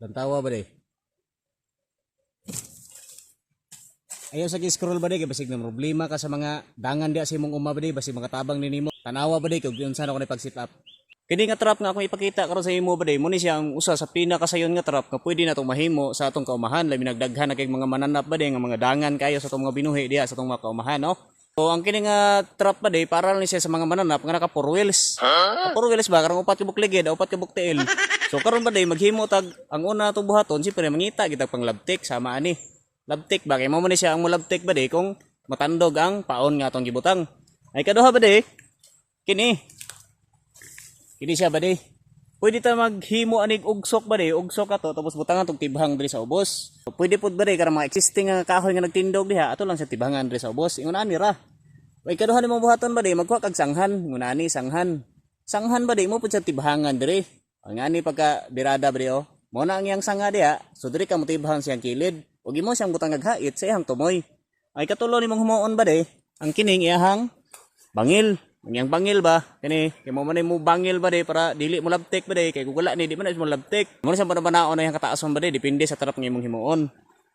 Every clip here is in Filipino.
Lantawa ba de? Ayaw sa scroll ba de kay basig na problema ka sa mga dangan di sa imong uma ba de basig mga tabang nimo. Tanawa ba de kay unsa na ko na pag sit up. Kini nga trap nga akong ipakita karon sa imo ba de mo ni siya ang usa sa pinakasayon nga trap nga pwede natong mahimo sa atong kaumahan labi nagdaghan na kay mga mananap ba de nga mga dangan kayo sa atong mga binuhi diha sa atong mga kaumahan no. So ang kini nga trap ba de para ni siya sa mga mananap nga naka 4 wheels. Huh? 4 wheels ba karong upat ka bukligid, upat ka buktiil. So karon ba de maghimo tag ang una atong buhaton siyempre mangita kita pang labtik sama ani. Labtik ba kay mo man siya ang mulabtik ba de kung matandog ang paon nga atong gibutang. Ay kaduha ba de? Kini siya ba de? Pwede ta maghimo anig ugsok ba de? Ugsok ato tapos butangan tong tibhang diri sa ubos. So, pwede pud ba de karang mga existing nga kahoy nga nagtindog diha ato lang sa tibhangan diri sa ubos. Ingon ani ra. Ay kaduha nimong buhaton ba de magkuha kag sanghan. Ingon ani sanghan. Sanghan ba de mo pud sa tibhangan diri. Ang ani pagka birada ba de oh. Mo na ang iyang sanga diha. So diri ka mo tibhang siyang kilid. Ug imo siyang butang naghait sa iyang tumoy. Ay katulo nimong humuon ba de? Ang kining iyahang bangil. Ang bangil ba? Kani kay mo man mo bangil ba de para dili mo labtik ba de kay gugula ni di man mo labtik. Mo na siyang panabanaon na yang kataason ba de depende sa trap nga imong himuon.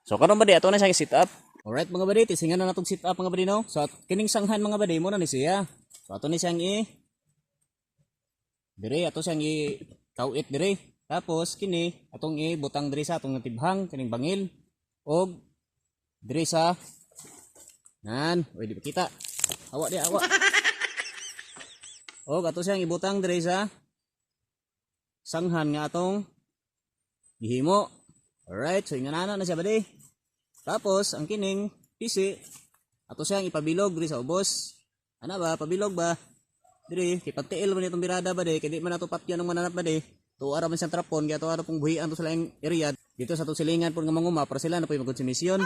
So karon ba de ato na siyang sit up. Alright mga bade, tisingan na natong sit up mga bade no. So kining sanghan mga bade mo na ni siya. So ato ni siyang dire ato siyang kawit dire. Tapos kini atong butang dire sa atong tibhang kining bangil. Og dire sa nan, oy di ba kita. Awa di awa. Og ato siyang ibutang dire sa sanghan nga atong gihimo. Alright, so inganana na siya ba di? Tapos ang kining pisi ato siyang ipabilog dire sa ubos. Ana ba, pabilog ba? Dire kay pagtiil man itong birada ba di, kay di man ato patyan ng mananap ba di. Tuara man siyang trapon, kaya tuara pong buhian to sa laing area. Dito sa itong silingan po ng manguma para sila na po yung magkonsumisyon.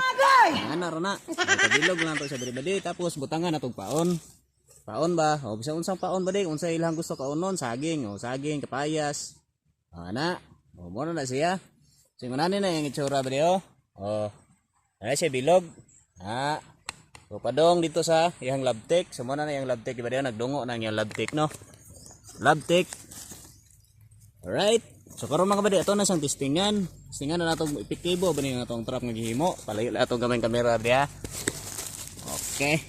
Ana ra na. Pabilog lang to sa bari ba di. Tapos butangan atong paon. Paon ba? O bisa unsang paon ba di? Unsa ilang gusto kaonon, saging, o saging, kapayas. Ana. O mo na siya. Singunanin na yung itsura ba di o. O. Ay siya bilog. So padong dito sa iyang labtik. So muna na yung labtik, di ba diyan nagdungo na yung labtik no. Labtik. Alright. So karon mga badi ato na siyang testingan. Testingan na natong epektibo ba nga atong trap nga gihimo. Palayo la atong gamay kamera diha. Okay.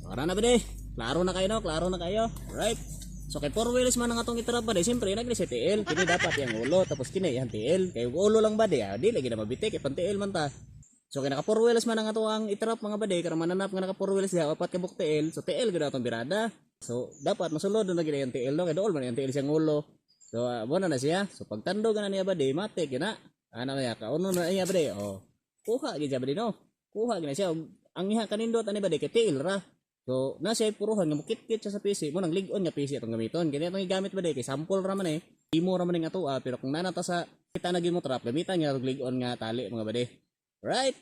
Ora na badi. Klaro na kayo no, klaro na kayo. Alright. So kay 4 wheels man ang atong itrap ba de, siyempre nagli sa TL, kini dapat yang ulo tapos kini yang TL. Kay ulo lang ba de, di lagi na mabitik kay pan TL man ta. So kay naka 4 wheels man ang atong itrap mga ba de, karang mananap nga naka 4 wheels diha, apat ka buk TL, so TL gid atong birada. So dapat masulod na gid yang TL no, kay dool man yang TL siyang ulo. So mo na siya. So pagtandog na niya ba de, matik na. Ana niya ka uno na iya ba de. Oh. Kuha gid siya ba de no. Kuha gid siya. Ang iha kanindot ani ba de kay TL ra. So, nasa puruhan nga mukit-kit siya sa PC, mo nang ligon nga PC atong gamiton. Kaya itong igamit ba de kay sample ra man imo ra man nga ato pero kung nanata sa kita na mo trap, gamitan nga ligon nga tali mga bade. Right?